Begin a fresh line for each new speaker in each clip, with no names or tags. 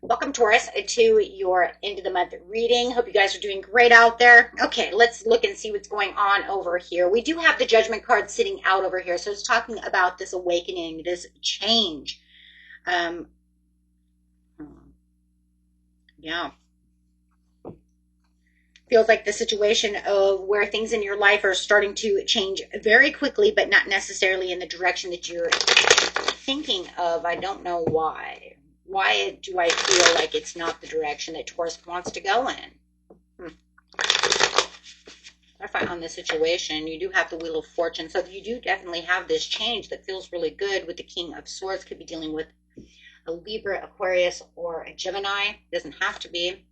Welcome, Taurus, to your end of the month reading. Hope you guys are doing great out there. Okay, let's look and see what's going on over here. We do have the Judgment card sitting out over here. So it's talking about this awakening, this change. Um, yeah. Feels like the situation of where things in your life are starting to change very quickly, but not necessarily in the direction that you're thinking of. I don't know why. Why do I feel like it's not the direction that Taurus wants to go in? I find on this situation, you do have the Wheel of Fortune. So you do definitely have this change that feels really good with the King of Swords. Could be dealing with a Libra, Aquarius, or a Gemini. Doesn't have to be.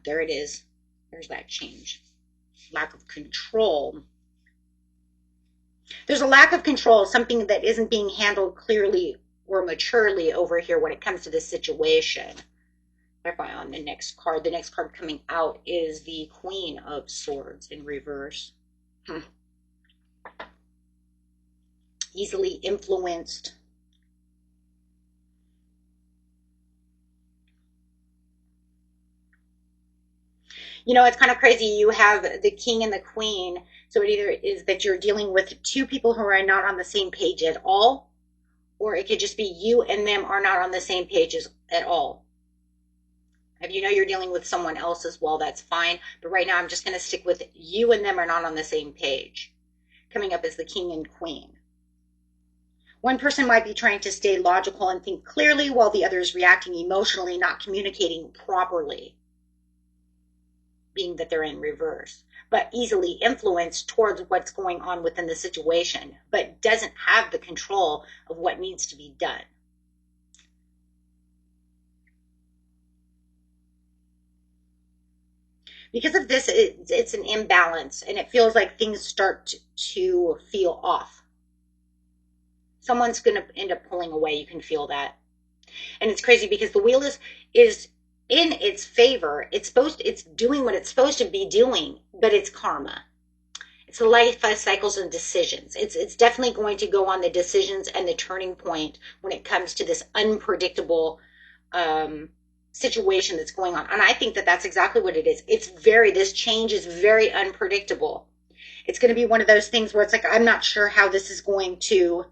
There it is. There's that change. Lack of control. There's a lack of control, something that isn't being handled clearly or maturely over here when it comes to this situation. Clarify on the next card. The next card coming out is the Queen of Swords in reverse. Easily influenced. You know, it's kind of crazy. You have the King and the Queen. So it either is that you're dealing with two people who are not on the same page at all, or it could just be you and them are not on the same pages at all. If you know you're dealing with someone else as well, that's fine. But right now, I'm just going to stick with you and them are not on the same page. Coming up is the King and Queen. One person might be trying to stay logical and think clearly while the other is reacting emotionally, not communicating properly, being that they're in reverse, but easily influenced towards what's going on within the situation, but doesn't have the control of what needs to be done. Because of this, it's an imbalance, and it feels like things start to feel off. Someone's going to end up pulling away. You can feel that. And it's crazy because the wheel is in its favor. It's doing what it's supposed to be doing, but it's karma. It's the life cycles and decisions. It's definitely going to go on the decisions and the turning point when it comes to this unpredictable situation that's going on. And I think that that's exactly what it is. This change is very unpredictable. It's going to be one of those things where it's like, I'm not sure how this is going to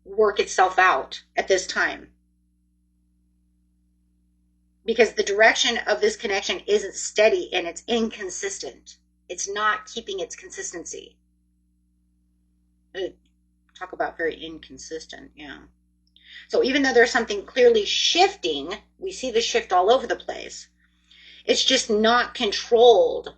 work itself out at this time. Because the direction of this connection isn't steady and it's inconsistent. It's not keeping its consistency. Talk about very inconsistent, yeah. So even though there's something clearly shifting, we see the shift all over the place. It's just not controlled.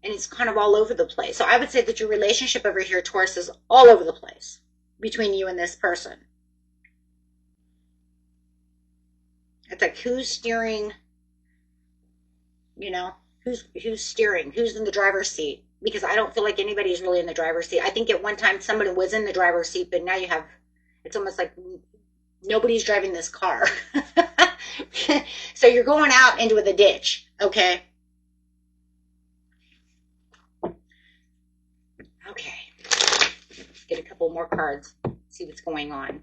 And it's kind of all over the place. So I would say that your relationship over here, Taurus, is all over the place between you and this person. It's like who's steering, you know, who's steering, who's in the driver's seat? Because I don't feel like anybody's really in the driver's seat. I think at one time somebody was in the driver's seat, but now it's almost like nobody's driving this car. So you're going out into the ditch, okay? Okay. Get a couple more cards, see what's going on.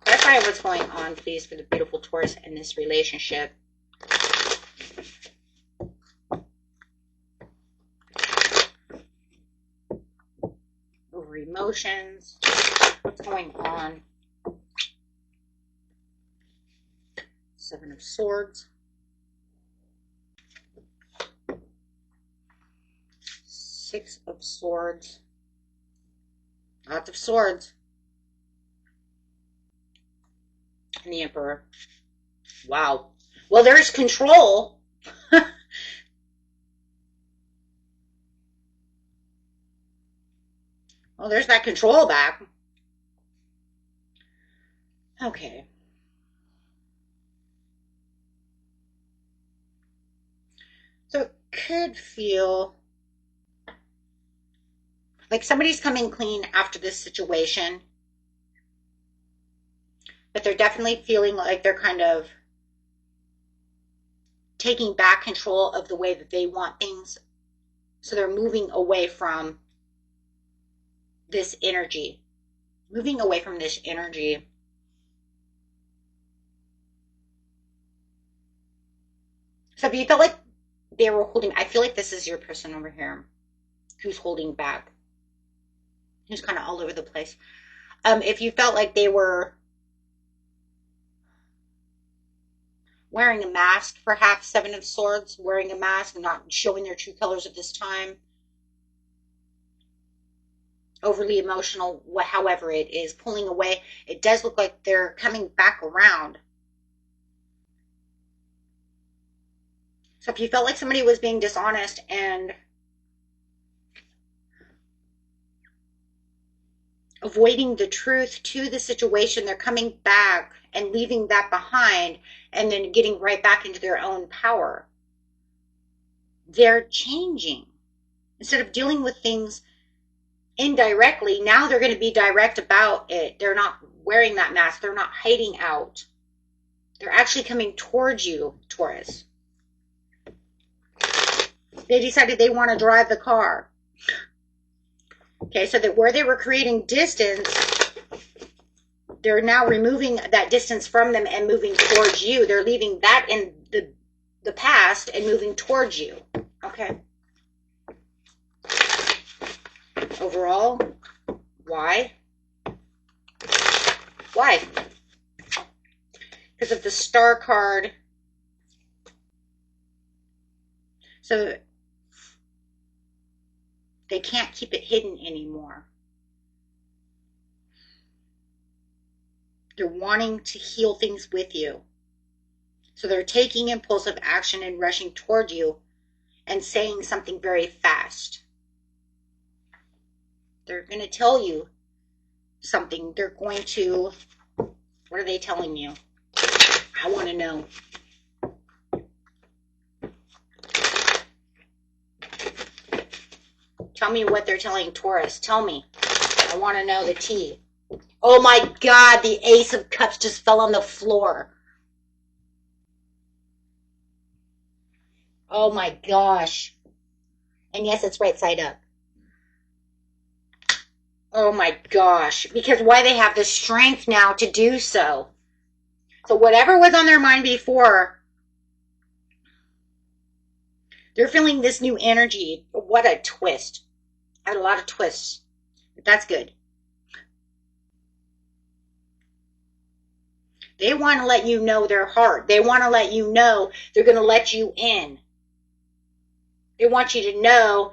Clarify what's going on, please, for the beautiful Taurus in this relationship. Over emotions. What's going on? Seven of Swords. Six of Swords. Lots of swords. And the Emperor. Wow. Well, there's control. Well, there's that control back. Okay. So it could feel like somebody's coming clean after this situation, but they're definitely feeling like they're kind of taking back control of the way that they want things. So they're moving away from this energy. Moving away from this energy. So if you felt like they were holding, I feel like this is your person over here who's holding back, who's kind of all over the place. If you felt like they were wearing a mask, perhaps Seven of Swords, wearing a mask and not showing their true colors at this time, overly emotional, however it is, pulling away, it does look like they're coming back around. So if you felt like somebody was being dishonest and avoiding the truth to the situation, they're coming back and leaving that behind and then getting right back into their own power. They're changing. Instead of dealing with things indirectly, now they're going to be direct about it. They're not wearing that mask. They're not hiding out. They're actually coming towards you, Taurus. They decided they want to drive the car. Okay, so that where they were creating distance, they're now removing that distance from them and moving towards you. They're leaving that in the past and moving towards you. Okay. Overall, why? Why? Because of the Star card. So they can't keep it hidden anymore. They're wanting to heal things with you. So they're taking impulsive action and rushing toward you and saying something very fast. They're going to tell you something. They're going to, what are they telling you? I want to know. Tell me what they're telling Taurus. Tell me. I want to know the tea. Oh my God, the Ace of Cups just fell on the floor. Oh my gosh. And yes, it's right side up. Oh my gosh. Because why? They have the strength now to do so. So whatever was on their mind before, they're feeling this new energy. What a twist. I had a lot of twists. But that's good. They want to let you know their heart. They want to let you know they're going to let you in. They want you to know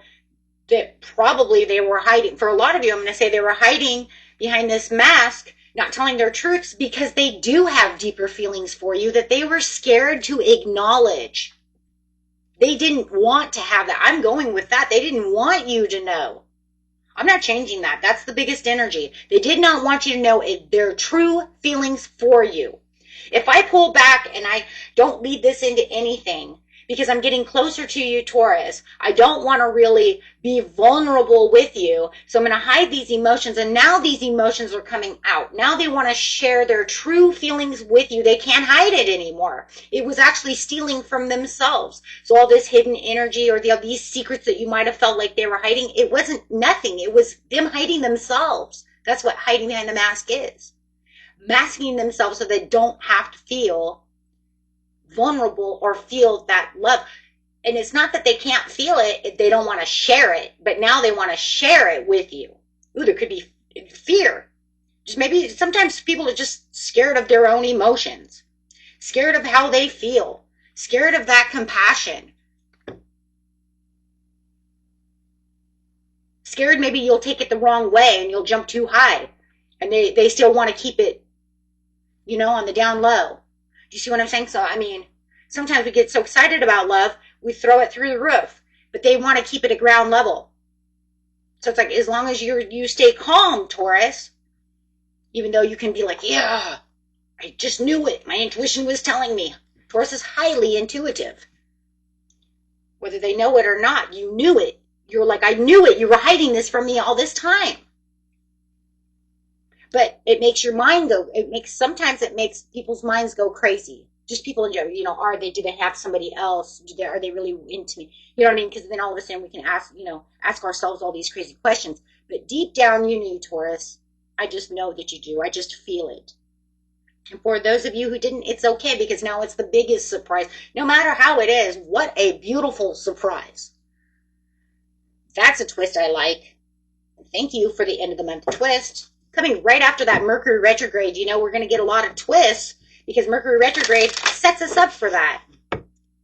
that probably they were hiding. For a lot of you, I'm going to say they were hiding behind this mask, not telling their truths, because they do have deeper feelings for you that they were scared to acknowledge. They didn't want to have that. I'm going with that. They didn't want you to know. I'm not changing that. That's the biggest energy. They did not want you to know their true feelings for you. If I pull back and I don't lead this into anything, because I'm getting closer to you, Taurus, I don't want to really be vulnerable with you. So I'm going to hide these emotions. And now these emotions are coming out. Now they want to share their true feelings with you. They can't hide it anymore. It was actually stealing from themselves. So all this hidden energy or these secrets that you might have felt like they were hiding, it wasn't nothing. It was them hiding themselves. That's what hiding behind the mask is. Masking themselves so they don't have to feel vulnerable or feel that love. And it's not that they can't feel it, they don't want to share it, but now they want to share it with you. Ooh, there could be fear. Just maybe sometimes people are just scared of their own emotions, scared of how they feel, scared of that compassion, scared maybe you'll take it the wrong way and you'll jump too high, and they still want to keep it, on the down low. Do you see what I'm saying? So, I mean, sometimes we get so excited about love, we throw it through the roof, but they want to keep it at ground level. So it's like, as long as you stay calm, Taurus, even though you can be like, yeah, I just knew it. My intuition was telling me. Taurus is highly intuitive. Whether they know it or not, you knew it. You're like, I knew it. You were hiding this from me all this time. But it makes your mind go, sometimes it makes people's minds go crazy. Just people in general, do they have somebody else? Are they really into me? You know what I mean? Because then all of a sudden we can ask ourselves all these crazy questions. But deep down, Taurus, I just know that you do. I just feel it. And for those of you who didn't, it's okay because now it's the biggest surprise. No matter how it is, what a beautiful surprise. That's a twist I like. Thank you for the end of the month twist. Coming right after that Mercury retrograde, you know, we're going to get a lot of twists because Mercury retrograde sets us up for that.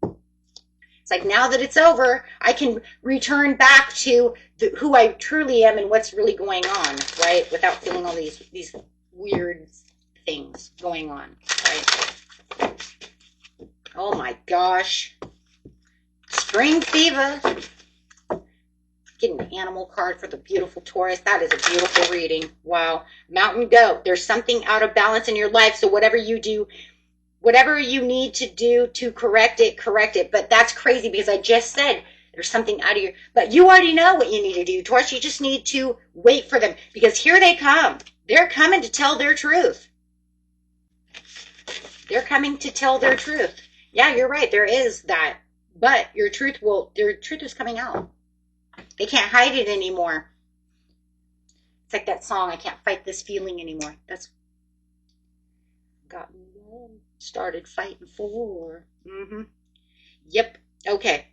It's like now that it's over, I can return back to who I truly am and what's really going on, right? Without feeling all these weird things going on, right? Oh my gosh. Spring fever. Getting an animal card for the beautiful Taurus. That is a beautiful reading. Wow. Mountain goat. There's something out of balance in your life. So whatever you do, whatever you need to do to correct it, correct it. But that's crazy because I just said there's something out of your, but you already know what you need to do, Taurus. You just need to wait for them because here they come. They're coming to tell their truth. They're coming to tell their truth. Yeah, you're right. There is that. But your truth is coming out. They can't hide it anymore. It's like that song, I can't fight this feeling anymore. That's got started fighting for. Yep. Okay.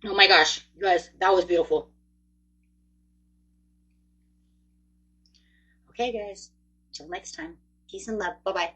Oh my gosh, you guys, that was beautiful. Okay, guys. Till next time. Peace and love. Bye-bye.